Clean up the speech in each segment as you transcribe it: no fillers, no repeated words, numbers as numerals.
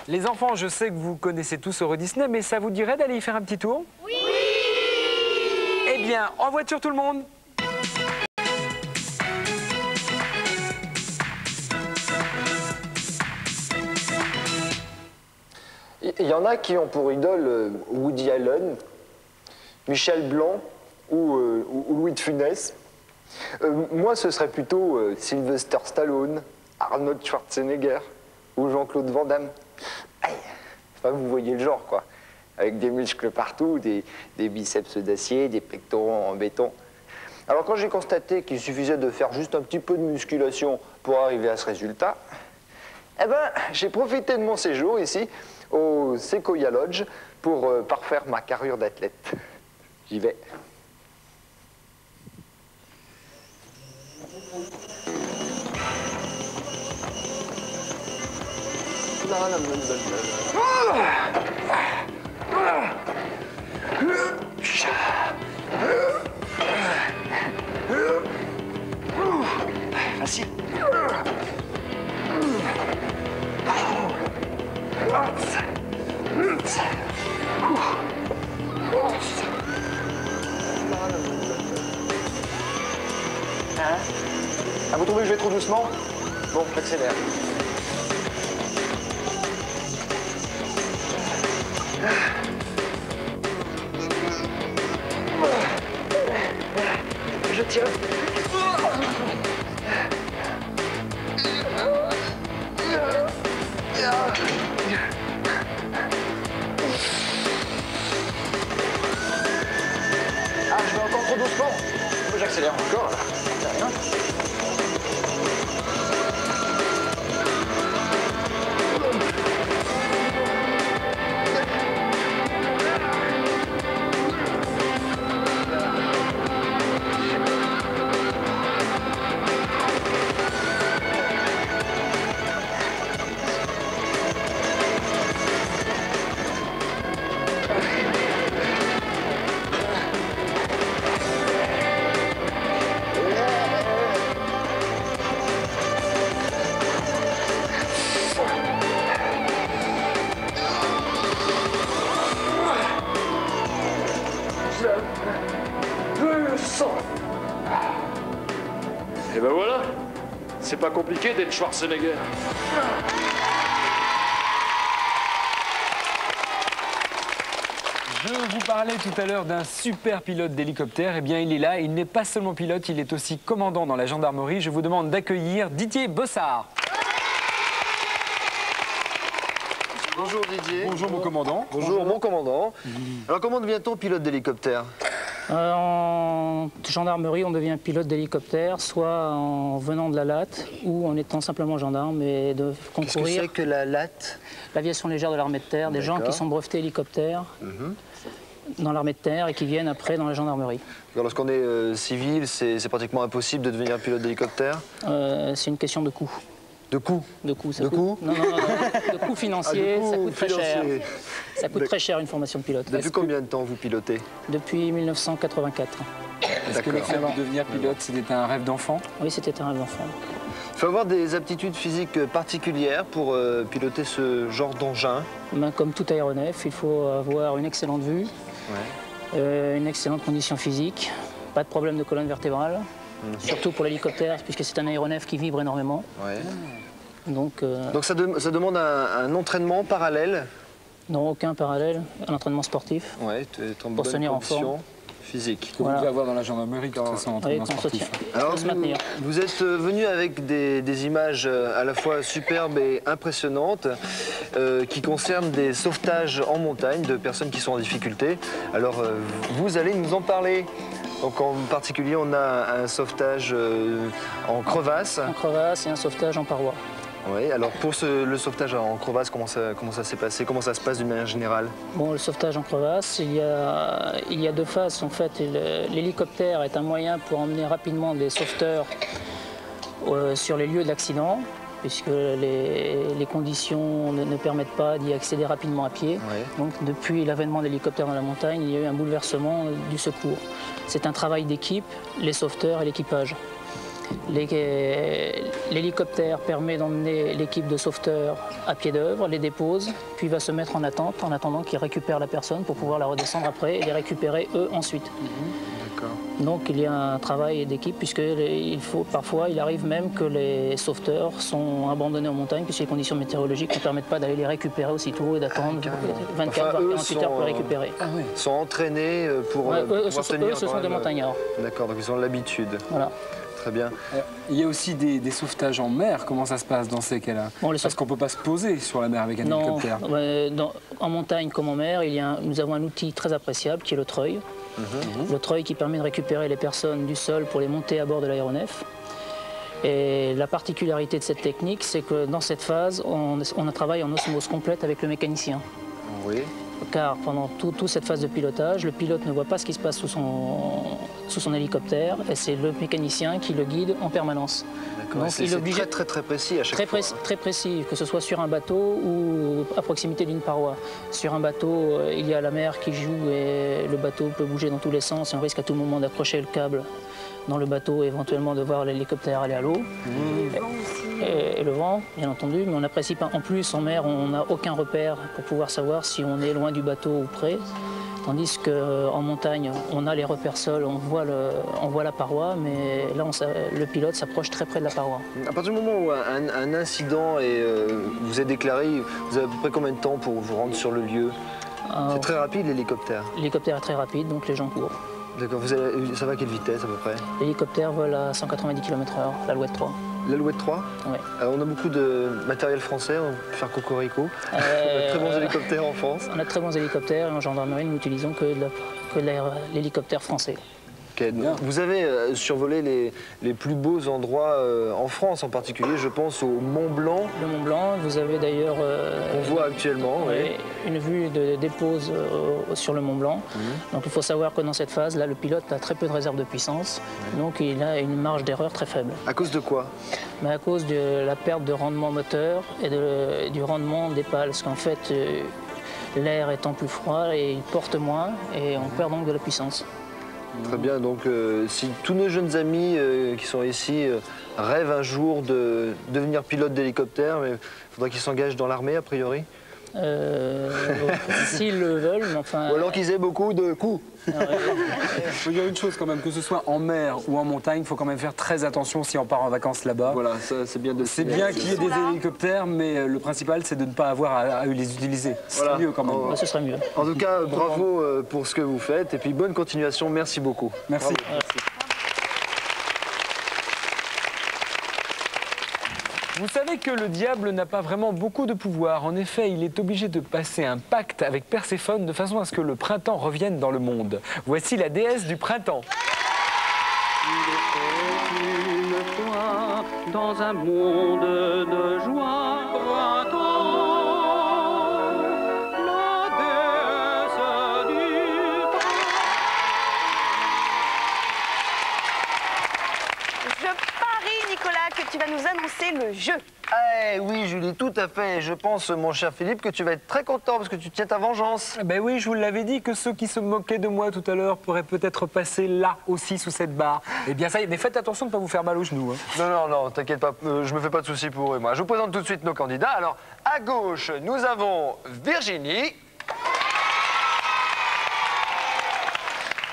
Les enfants, je sais que vous connaissez tous Euro Disney, mais ça vous dirait d'aller y faire un petit tour? Oui! Eh bien, en voiture tout le monde! Il y en a qui ont pour idole Woody Allen, Michel Blanc ou Louis de Funès. Moi, ce serait plutôt Sylvester Stallone, Arnold Schwarzenegger ou Jean-Claude Van Damme. Enfin, vous voyez le genre, quoi. Avec des muscles partout, des biceps d'acier, des pectoraux en béton. Alors, quand j'ai constaté qu'il suffisait de faire juste un petit peu de musculation pour arriver à ce résultat, eh ben, j'ai profité de mon séjour ici, au Sequoia Lodge, pour parfaire ma carrure d'athlète. J'y vais. Facile. Ah, vous trouvez que je vais trop doucement? Bon, j'accélère. Je tiens. Ah, je vais encore trop doucement. J'accélère encore, là. C'est rien. Et ben voilà, c'est pas compliqué d'être Schwarzenegger. Je vous parlais tout à l'heure d'un super pilote d'hélicoptère. Eh bien, il est là. Il n'est pas seulement pilote, il est aussi commandant dans la gendarmerie. Je vous demande d'accueillir Didier Bossard. Bonjour Didier. Bonjour mon commandant. Bonjour mon commandant. Alors comment devient-on pilote d'hélicoptère? En gendarmerie, on devient pilote d'hélicoptère, soit en venant de la LAT ou en étant simplement gendarme et de concourir. Qu'est-ce que c'est que la LAT? L'aviation légère de l'armée de terre, des gens qui sont brevetés hélicoptères dans l'armée de terre et qui viennent après dans la gendarmerie. Lorsqu'on est civil, c'est pratiquement impossible de devenir pilote d'hélicoptère? C'est une question de coût. De coût? De coût, ça De coûte. coût? Non, de coût financier, ça coûte très cher. Ça coûte très cher une formation de pilote. Depuis combien de temps vous pilotez? Depuis 1984. Est-ce que le fait de devenir pilote, c'était un rêve d'enfant? Oui, c'était un rêve d'enfant. Il faut avoir des aptitudes physiques particulières pour piloter ce genre d'engin. Comme tout aéronef, il faut avoir une excellente vue, une excellente condition physique, pas de problème de colonne vertébrale, surtout pour l'hélicoptère, puisque c'est un aéronef qui vibre énormément. Ouais. Donc ça demande un entraînement parallèle? Non, aucun parallèle, un entraînement sportif. Ouais, pour se tenir en forme. Physique. Que vous devez avoir dans la gendarmerie, de toute façon, entraînement sportif. Alors, vous êtes venu avec des images à la fois superbes et impressionnantes qui concernent des sauvetages en montagne de personnes qui sont en difficulté. Alors, vous allez nous en parler. Donc, en particulier, on a un sauvetage en crevasse. En crevasse et un sauvetage en paroi. Oui, alors pour le sauvetage en crevasse, comment ça s'est passé? Comment ça se passe d'une manière générale? Bon, le sauvetage en crevasse, il y a deux phases. En fait, l'hélicoptère est un moyen pour emmener rapidement des sauveteurs sur les lieux de l'accident, puisque les conditions ne permettent pas d'y accéder rapidement à pied. Ouais. Donc depuis l'avènement de l'hélicoptère dans la montagne, il y a eu un bouleversement du secours. C'est un travail d'équipe, les sauveteurs et l'équipage. L'hélicoptère permet d'emmener l'équipe de sauveteurs à pied d'œuvre, les dépose, puis va se mettre en attente en attendant qu'ils récupèrent la personne pour pouvoir la redescendre après et les récupérer eux ensuite. D'accord. Donc il y a un travail d'équipe puisque parfois il arrive même que les sauveteurs sont abandonnés en montagne puisque les conditions météorologiques ne permettent pas d'aller les récupérer aussitôt et d'attendre 24 voire 48 heures pour les récupérer. Ils sont entraînés pour Ouais, eux, pouvoir tenir ce sont quand des même. montagnards. D'accord, donc ils ont l'habitude. Voilà. Très bien. Il y a aussi des sauvetages en mer. Comment ça se passe dans ces cas-là? Bon, Parce qu'on ne peut pas se poser sur la mer avec un Non, hélicoptère. en montagne comme en mer, nous avons un outil très appréciable qui est le treuil. Le treuil qui permet de récupérer les personnes du sol pour les monter à bord de l'aéronef. Et la particularité de cette technique, c'est que dans cette phase, on travaille en osmose complète avec le mécanicien. Oui. Car pendant toute cette phase de pilotage, le pilote ne voit pas ce qui se passe sous son hélicoptère et c'est le mécanicien qui le guide en permanence. Donc c'est très précis à chaque fois. Très précis, que ce soit sur un bateau ou à proximité d'une paroi. Sur un bateau, il y a la mer qui joue et le bateau peut bouger dans tous les sens et on risque à tout moment d'accrocher le câble dans le bateau et éventuellement de voir l'hélicoptère aller à l'eau. Et le vent, bien entendu, mais on n'apprécie pas. En plus, en mer, on n'a aucun repère pour pouvoir savoir si on est loin du bateau ou près. Tandis qu'en montagne, on a les repères sols, on voit la paroi, mais là, le pilote s'approche très près de la paroi. À partir du moment où un incident vous est déclaré, vous avez à peu près combien de temps pour vous rendre sur le lieu? C'est très rapide l'hélicoptère. L'hélicoptère est très rapide, donc les gens courent. D'accord, ça va à quelle vitesse à peu près? L'hélicoptère vole à 190 km/h, l'Alouette 3. L'Alouette 3? Oui. On a beaucoup de matériel français, on peut faire cocorico. On a de très bons hélicoptères en France. On a de très bons hélicoptères et en gendarmerie, nous n'utilisons que l'hélicoptère français. Okay, vous avez survolé les plus beaux endroits en France, en particulier, je pense au Mont Blanc. Le Mont Blanc, vous avez d'ailleurs on voit actuellement une vue de dépose sur le Mont Blanc. Donc il faut savoir que dans cette phase, là, le pilote a très peu de réserve de puissance, donc il a une marge d'erreur très faible. À cause de quoi? Mais à cause de la perte de rendement moteur et du rendement des pales, parce qu'en fait, l'air étant plus froid et il porte moins et on perd donc de la puissance. Très bien, donc si tous nos jeunes amis qui sont ici rêvent un jour de devenir pilote d'hélicoptère, il faudra qu'ils s'engagent dans l'armée a priori? S'ils le veulent, mais enfin... Ou alors qu'ils aient beaucoup de coups. Il faut dire une chose quand même, que ce soit en mer ou en montagne, il faut quand même faire très attention si on part en vacances là-bas. Voilà, c'est bien de... C'est bien qu'il y ait des hélicoptères, mais le principal c'est de ne pas avoir à les utiliser. C'est mieux quand même. Ce serait mieux. En tout cas, bravo pour ce que vous faites et puis bonne continuation, merci beaucoup. Merci. Vous savez que le diable n'a pas vraiment beaucoup de pouvoir. En effet, il est obligé de passer un pacte avec Perséphone de façon à ce que le printemps revienne dans le monde. Voici la déesse du printemps. Il était une fois dans un monde de joie, printemps, la déesse du printemps. Je parie, Nicolas, que tu vas nous annoncer le jeu. Eh oui, Julie, tout à fait. Je pense, mon cher Philippe, que tu vas être très content parce que tu tiens ta vengeance. Ben oui, je vous l'avais dit que ceux qui se moquaient de moi tout à l'heure pourraient peut-être passer là aussi sous cette barre. Eh bien ça y est, mais faites attention de ne pas vous faire mal aux genoux. Hein. Non, t'inquiète pas, je me fais pas de soucis pour eux, moi. Je vous présente tout de suite nos candidats. Alors, à gauche, nous avons Virginie.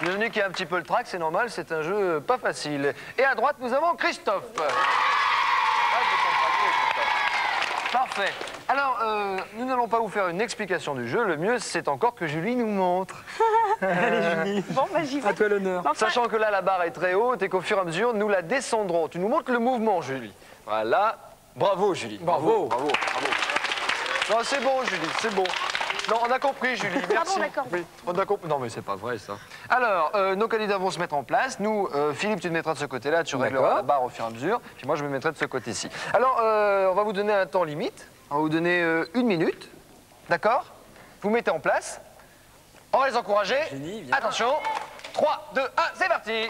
Virginie qui a un petit peu le trac, c'est normal, c'est un jeu pas facile. Et à droite, nous avons Christophe. Parfait. Alors, nous n'allons pas vous faire une explication du jeu. Le mieux, c'est encore que Julie nous montre. Allez, Julie. Bon, bah j'y vais. À toi l'honneur. Enfin, Sachant que là, la barre est très haute et qu'au fur et à mesure, nous la descendrons. Tu nous montres le mouvement, Julie. Voilà. Bravo, Julie. Bravo. Bravo. Non, c'est bon, Julie, c'est bon. Non, on a compris, Julie. Merci. bon, d'accord. Oui, on a compris. Non, mais c'est pas vrai, ça. Alors, nos candidats vont se mettre en place. Nous, Philippe, tu te mettras de ce côté-là, tu régleras la barre au fur et à mesure. Puis moi, je me mettrai de ce côté-ci. Alors, on va vous donner un temps limite. On va vous donner 1 minute. D'accord? Vous mettez en place. On va les encourager. Jenny, viens. Attention. 3, 2, 1, c'est parti.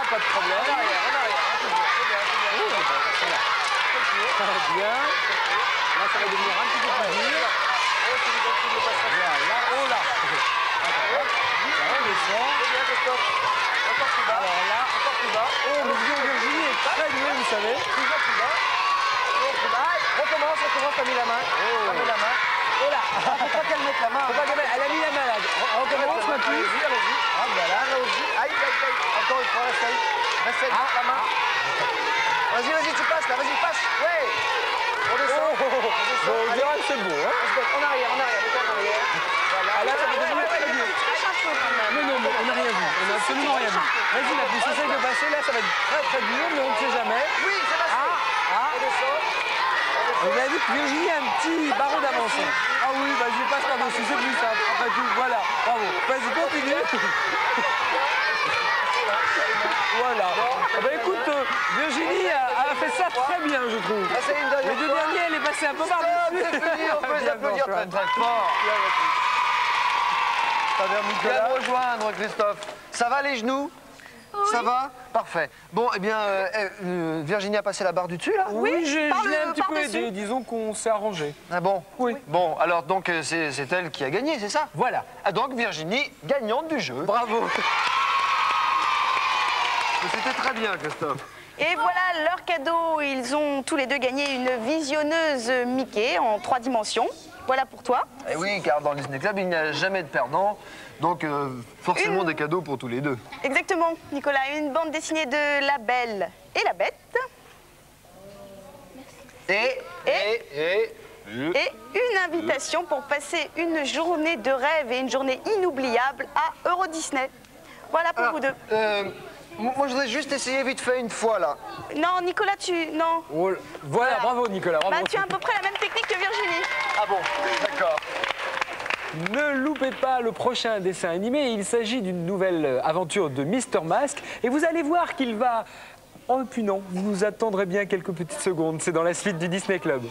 Pas de problème. En arrière, toujours. Ça va bien. Là, ça va devenir un petit peu plus dur. Voilà. Oh là. Alors là, oh, le vieux Virginie est très doué, vous savez. Recommence, t'as mis la main. T'as mis la main. Oh là, Faut pas qu'elle mette la main. faut pas qu'elle- elle a mis la main là. Recommence, ma puce. Allez-y. Ah, voilà. Aïe. Encore une fois, essaye. Essaye, la main. Vas-y, tu passes là, vas-y, passe. Ouais. On descend. Bon, on dirait que c'est beau, hein. En arrière, mettez en arrière. Voilà. Ah, là, ça va devenir très dur. Tu triches un peu quand même. Non, mais on n'a rien vu. On n'a absolument rien vu. Vas-y, la puce, essaye de passer. Là, ça va être très dur, mais on ne sait jamais. Oui, c'est passé. On descend. Vous avez vu que Virginie a un petit barreau d'avance. Ah oui, vas-y, passe par-dessus, c'est plus simple. Après tout, voilà. Bravo. Vas-y, continue. Voilà. Ah bah écoute, Virginie a fait ça très bien, je trouve. Essaye une dernière Les deux fois. derniers, elle est passée un peu C'est par-dessus. fini, on peut les Bien, applaudir Antoine. très fort. Viens me rejoindre, Christophe. Ça va les genoux? Ça va? Parfait. Bon, eh bien, Virginie a passé la barre du dessus, là? Oui, je par l'ai le- un petit peu par-dessus. aidé. Disons qu'on s'est arrangé. Ah bon? Oui. Bon, alors donc c'est elle qui a gagné, c'est ça? Voilà. Ah donc Virginie, gagnante du jeu. Bravo. C'était très bien, Christophe. Et voilà leur cadeau. Ils ont tous les deux gagné une visionneuse Mickey en 3 dimensions. Voilà pour toi. Eh oui, car dans le Disney Club, il n'y a jamais de perdant. Donc forcément des cadeaux pour tous les deux. Exactement, Nicolas. Une bande dessinée de La Belle et la Bête. Et une invitation pour passer une journée de rêve et une journée inoubliable à Euro Disney. Voilà pour vous deux. Moi, je voudrais juste essayer vite fait une fois, là. Non, Nicolas, non. Oh, voilà, bravo Nicolas, bravo. Bah, tu as à peu près la même technique que Virginie. Ah bon, d'accord. Ne loupez pas le prochain dessin animé. Il s'agit d'une nouvelle aventure de Mister Mask. Et vous allez voir qu'il va... Oh, puis non, vous attendrez bien quelques petites secondes. C'est dans la suite du Disney Club.